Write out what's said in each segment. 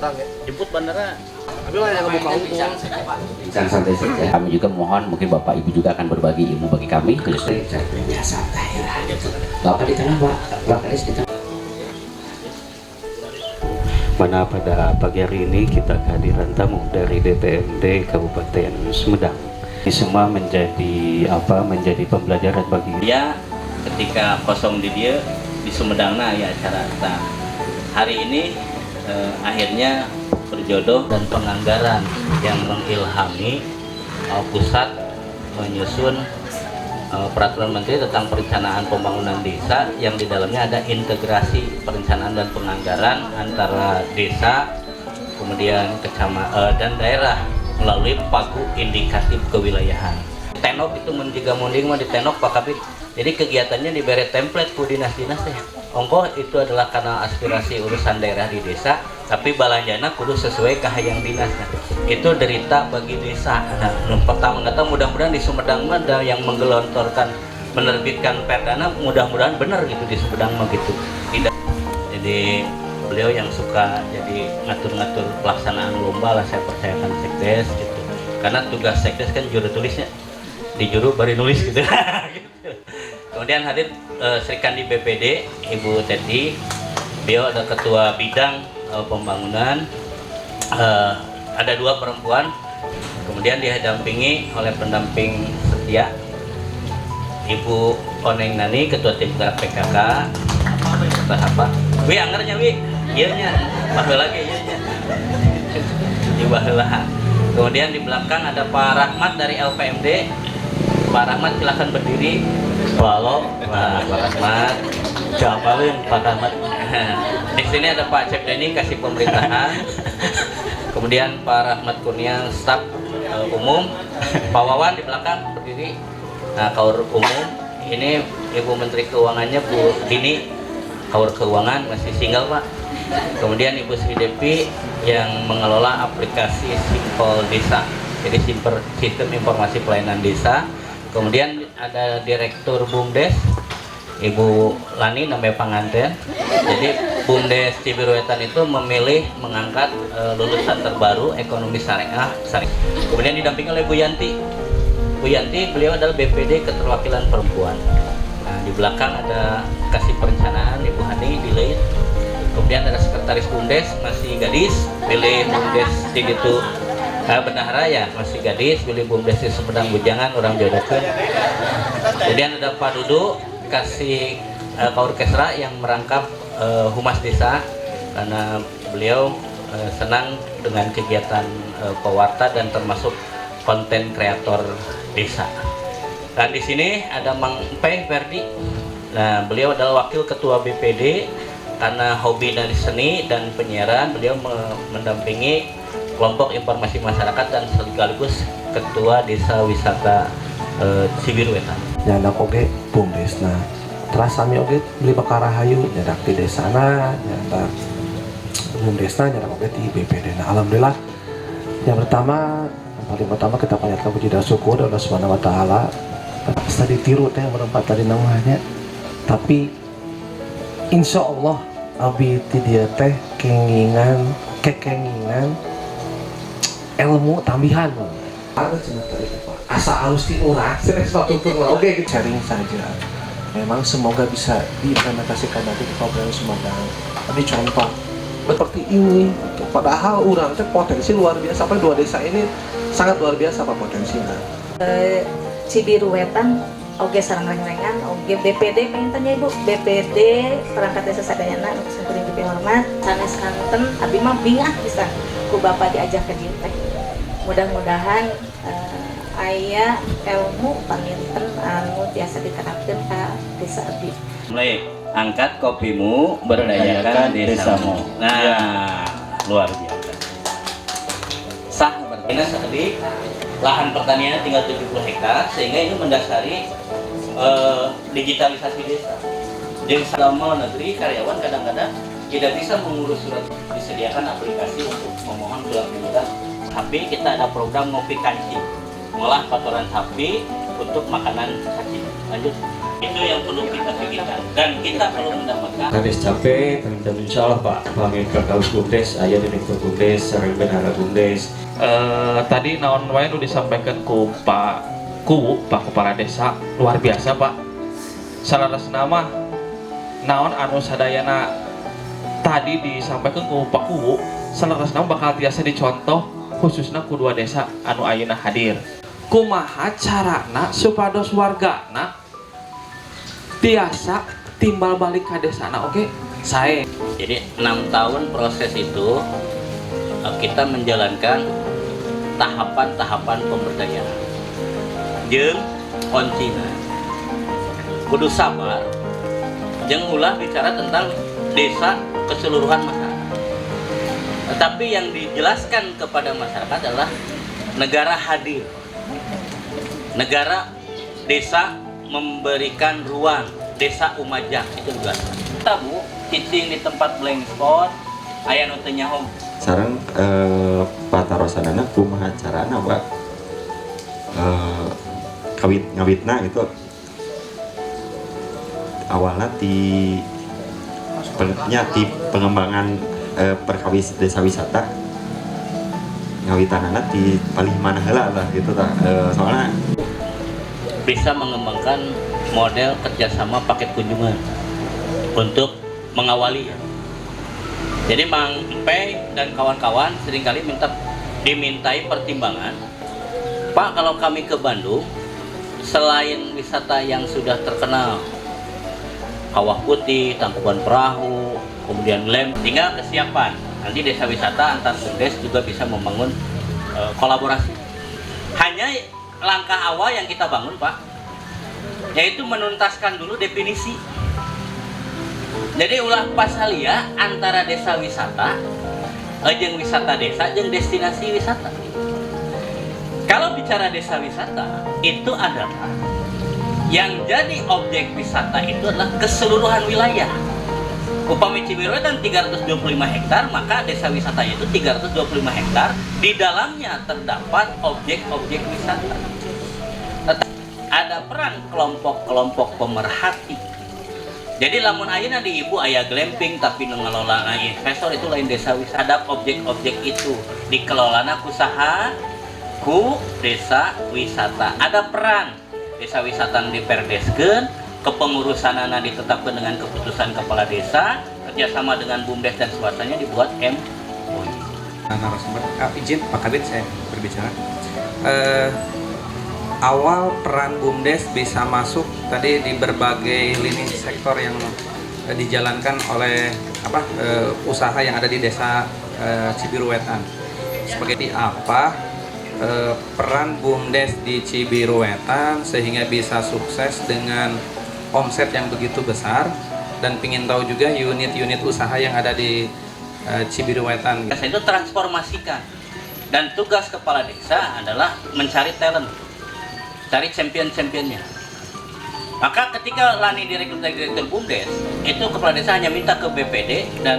orang ya. Jemput bandara. Tapi mana yang buka umum? Bincang santai saja. Kami juga mohon mungkin Bapak Ibu juga akan berbagi ilmu bagi kami. Khususnya santai lah gitu. Bapak di tengah Pak, Bapak di tengah. Mana pada pagi hari ini kita kehadiran tamu dari DPMD Kabupaten Sumedang. Ini semua menjadi pembelajaran bagi Dia ketika kosong di dia di Sumedangna ya acara. Nah, hari ini akhirnya berjodoh dan penganggaran yang mengilhami pusat menyusun peraturan menteri tentang perencanaan pembangunan desa yang di dalamnya ada integrasi perencanaan dan penganggaran antara desa kemudian kecamatan dan daerah melalui pagu indikatif kewilayahan. Tenok itu menjaga munding mah di tenok Pak Kabid. Jadi kegiatannya diberi template ku dinas-dinas teh. Ongkoh itu adalah karena aspirasi urusan daerah di desa, tapi balanjana kudu sesuai kahayang dinas. Nah, itu derita bagi desa. Nah, pertama kata mudah-mudahan di Sumedang mah ada yang menggelontorkan menerbitkan perdana, mudah-mudahan benar gitu di Sumedang mah gitu. Tidak. Jadi beliau yang suka jadi ngatur-ngatur pelaksanaan lomba lah, saya percayakan sekdes gitu. Karena tugas sekdes kan juru tulisnya. Di juru baru nulis gitu. Kemudian hadir Sri Kandi BPD Ibu Teti, beliau ada ketua bidang pembangunan, ada 2 perempuan, kemudian didampingi oleh pendamping setia Ibu Oneng Nani, ketua tim gerak PKK. Apa? Wi angernya wi, iya nya, baheula lagi iya nya. Di baheula. Kemudian di belakang ada Pak Rahmat dari LPMD. Pak Rahmat silahkan berdiri. Halo, Pak Rahmat. Jamalin Pak Rahmat. Di sini ada Pak Cep Deni kasih pemerintahan. Kemudian Pak Rahmat Kurnia staf umum. Pak Wawan di belakang berdiri. Nah, kaur umum ini Ibu Menteri Keuangannya Bu Dini. Kaur keuangan masih single Pak. Kemudian Ibu Sri Devi yang mengelola aplikasi Simpel Desa. Jadi sistem informasi pelayanan desa. Kemudian ada Direktur BUMDes Ibu Lani namanya pengantin. Jadi BUMDes Cibiruetan itu memilih mengangkat lulusan terbaru ekonomi syariah. Kemudian didampingi oleh Bu Yanti. Bu Yanti beliau adalah BPD Keterwakilan Perempuan. Nah, di belakang ada kasih perencanaan Ibu Hani di lain. Kemudian ada sekretaris BUMDes masih gadis, pilih BUMDes di itu bendahara ya masih gadis, pilih BUMDes di Sumedang Bujangan orang jodohkan. Kemudian ada Pak Dudu kasih Kaur Kesra yang merangkap humas desa karena beliau senang dengan kegiatan pewarta dan termasuk konten kreator desa. Dan di sini ada Mang Peh Ferdi. Nah, beliau adalah wakil ketua BPD karena hobi dari seni dan penyiaran. Beliau mendampingi kelompok informasi masyarakat dan sekaligus ketua desa wisata Cibiruetan. Nyandak oge BUMDes. Nah, terus kami oge beli bakar rahayu nyandak di desana, nyandak BUMDesna, nyandak oge di BPD. Nah, alhamdulillah yang paling pertama kita panjatkan puji dan syukur Allah Subhanahu wa taala. Tadi tiru teh merempat tadi namanya. Tapi insya Allah abi ti dia teh kekengingan ilmu tambahan. Ada cenah tadi Pak. Asa halus ti urang, serius patutur oke sharing saja. Memang semoga bisa diimplementasikan nanti di Kabupaten Sumedang. Tapi contoh seperti ini, padahal urang teh potensi luar biasa. Sampai 2 desa ini sangat luar biasa Pak potensinya. Cibiruetan oge sareng reng-rengan oge BPD pengen tanya Ibu BPD perangkat desa sadayana sampun Ibu hormat sanes kanten abi mah bingah bisa ku Bapak diajak ke dieu teh. Mudah-mudahan aya ilmu paninten anu biasa diterapkeun ka desa abdi. Mulai angkat kopimu berdayakan desamu. Nah, ya. Luar biasa. Sah berarti tadi lahan pertanian tinggal 70 hektar sehingga ini mendasari digitalisasi desa. Jadi selama negeri karyawan kadang-kadang tidak bisa mengurus surat, disediakan aplikasi untuk memohon surat pindah. Tapi kita ada program ngopi kancing, ngolah kotoran sapi untuk makanan sapi. lanjut. Itu yang perlu kita pikirkan dan kita perlu mendapatkan. Kades capek, dan insya Allah Pak, pamit ke kaus Bumdes, ayah direktur Bumdes, sareng bendahara Bumdes. Tadi naon wae nu disampaikan ku Pak Kepala Desa luar biasa Pak. Salarasna mah naon anu sadayana tadi disampaikan ku Pak Kuwu, salarasna bakal tiasa dicontoh khususnya ku dua desa anu ayeuna hadir. Kumaha carana supados wargana tiasa timbal balik ke desana, oke? Saya. Jadi 6 tahun proses itu kita menjalankan tahapan-tahapan pemberdayaan. Jeung kuncina kudu sabar. Jeung ulah bicara tentang desa keseluruhan masyarakat. Tetapi yang dijelaskan kepada masyarakat adalah negara hadir. Negara desa memberikan ruang, desa umajak itu jelas. Kita Bu, cicing di tempat blank spot, aya nu teu nyaho. Sareng patarosanana kumaha carana Pak ngawitna itu awalnya ti pengembangan perkawis desa wisata ngawitanana ti paling mana heula lah gitu tah soalnya Bisa mengembangkan model kerjasama paket kunjungan untuk mengawali. Jadi Mang Empe dan kawan-kawan seringkali dimintai pertimbangan, Pak, kalau kami ke Bandung, selain wisata yang sudah terkenal, Kawah Putih, Tangkuban Perahu, kemudian Lem, tinggal kesiapan. Nanti desa wisata antar Bumdes juga bisa membangun kolaborasi. Hanya langkah awal yang kita bangun Pak, yaitu menuntaskan dulu definisi. Jadi ulah pasalia antara desa wisata, jeung wisata desa, jeung destinasi wisata. Kalau bicara desa wisata, itu adalah yang jadi objek wisata itu adalah keseluruhan wilayah. Upami Cibiruetan 325 hektar, maka desa wisata itu 325 hektar. Di dalamnya terdapat objek-objek wisata. Ada peran kelompok-kelompok pemerhati. Jadi lamun ayeuna di ibu aya glamping tapi ngelola investor itu lain desa wisata. Ada objek-objek itu dikelolana kusaha ku desa wisata. Ada peran desa wisata diperdeskeun, kepengurusanana ditetapkan dengan keputusan kepala desa, kerjasama dengan Bumdes dan swastanya dibuat MOU. Narasumber, izin Pak Kabit saya berbicara. Awal peran Bumdes bisa masuk tadi di berbagai lini sektor yang dijalankan oleh usaha yang ada di desa Cibiruetan. Seperti apa peran Bumdes di Cibiruetan sehingga bisa sukses dengan omset yang begitu besar, dan ingin tahu juga unit-unit usaha yang ada di Cibiruetan. Desa itu transformasikan, dan tugas kepala desa adalah mencari talent, cari champion-championnya. Maka ketika Lani direktur Bumdes, itu kepala desa hanya minta ke BPD dan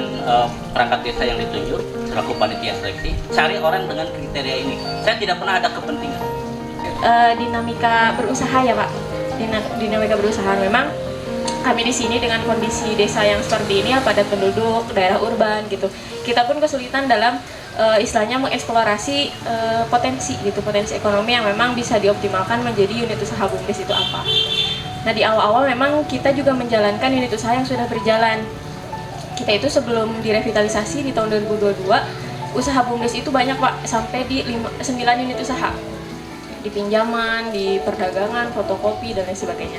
perangkat desa yang ditunjuk selaku panitia seleksi, cari orang dengan kriteria ini. Saya tidak pernah ada kepentingan. Dinamika berusaha ya Pak. Dinamika berusaha memang kami di sini dengan kondisi desa yang seperti ini, padat penduduk, daerah urban gitu. Kita pun kesulitan dalam istilahnya mengeksplorasi potensi ekonomi yang memang bisa dioptimalkan menjadi unit usaha Bumdes itu apa. Nah di awal-awal memang kita juga menjalankan unit usaha yang sudah berjalan. Kita itu sebelum direvitalisasi di tahun 2022, usaha Bumdes itu banyak Pak, sampai di 9 unit usaha. Di pinjaman, di perdagangan, fotokopi, dan lain sebagainya.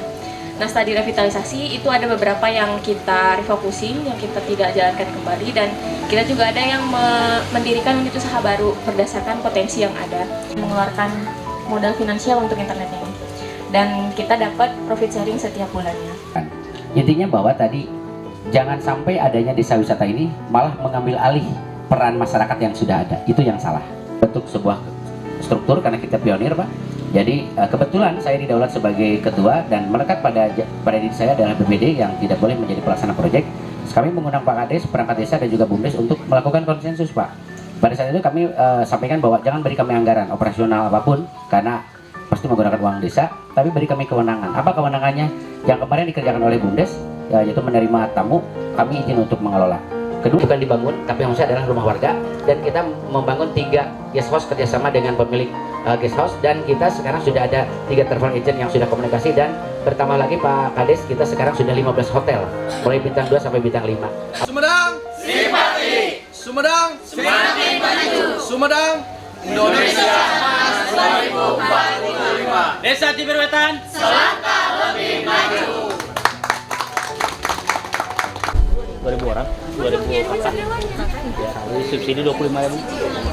Nah setelah direvitalisasi itu ada beberapa yang kita refocusing, yang kita tidak jalankan kembali, dan kita juga ada yang mendirikan unit usaha baru berdasarkan potensi yang ada. Mengeluarkan modal finansial untuk internet ini, dan kita dapat profit sharing setiap bulannya. Intinya bahwa tadi jangan sampai adanya desa wisata ini malah mengambil alih peran masyarakat yang sudah ada. Itu yang salah. Bentuk sebuah struktur karena kita pionir Pak. Jadi kebetulan saya didaulat sebagai ketua dan melekat pada diri saya adalah BPD yang tidak boleh menjadi pelaksana proyek. Kami mengundang Pak Kades, perangkat desa dan juga Bumdes untuk melakukan konsensus Pak. Pada saat itu kami sampaikan bahwa jangan beri kami anggaran operasional apapun karena pasti menggunakan uang desa. tapi beri kami kewenangan. Apa kewenangannya? Yang kemarin dikerjakan oleh BUMDes, yaitu menerima tamu, kami izin untuk mengelola. Kedua, bukan dibangun, tapi yang maksudnya adalah rumah warga, dan kita membangun 3 guest house kerjasama dengan pemilik guest house, dan kita sekarang sudah ada 3 travel agent yang sudah komunikasi, dan bertambah lagi Pak Kades, kita sekarang sudah 15 hotel, mulai bintang 2 sampai bintang 5. Sumedang simpati, Sumedang semakin maju, Sumedang Indonesia Emas 2045. Desa Cibiruetan Selangkah lebih maju. 2000 orang, 2000 kakak. Ya, subsidi 25.000.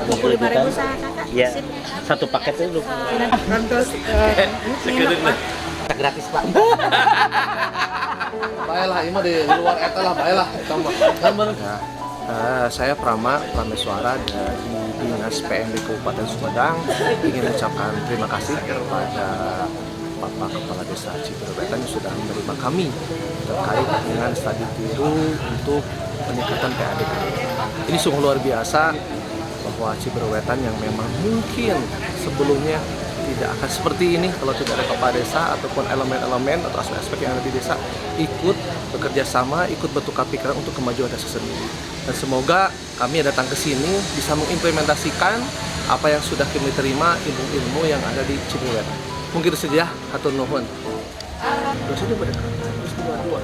25.000 ya, satu paket itu 25.000. Sekedar Gratis Pak. Baiklah, ini mah di luar eta lah, baiklah eta mah. Kan bener. Saya Prameswara dari Dinas PMD Kabupaten Sumedang ingin mengucapkan terima kasih kepada Bapak Kepala Desa Cibiruetan yang sudah menerima kami terkait dengan studi tiru untuk peningkatan PAD kami. Ini sungguh luar biasa bahwa Cibiruetan yang memang mungkin sebelumnya tidak akan seperti ini kalau tidak ada kepala desa ataupun elemen-elemen atau aspek-aspek yang ada di desa ikut bekerja sama, ikut bertukar pikiran untuk kemajuan desa sendiri. Dan semoga kami datang ke sini bisa mengimplementasikan apa yang sudah kami terima, ilmu-ilmu yang ada di Cibiruetan. Mungkin itu saja, hatur nuhun. Terus ini pada terus dua-dua.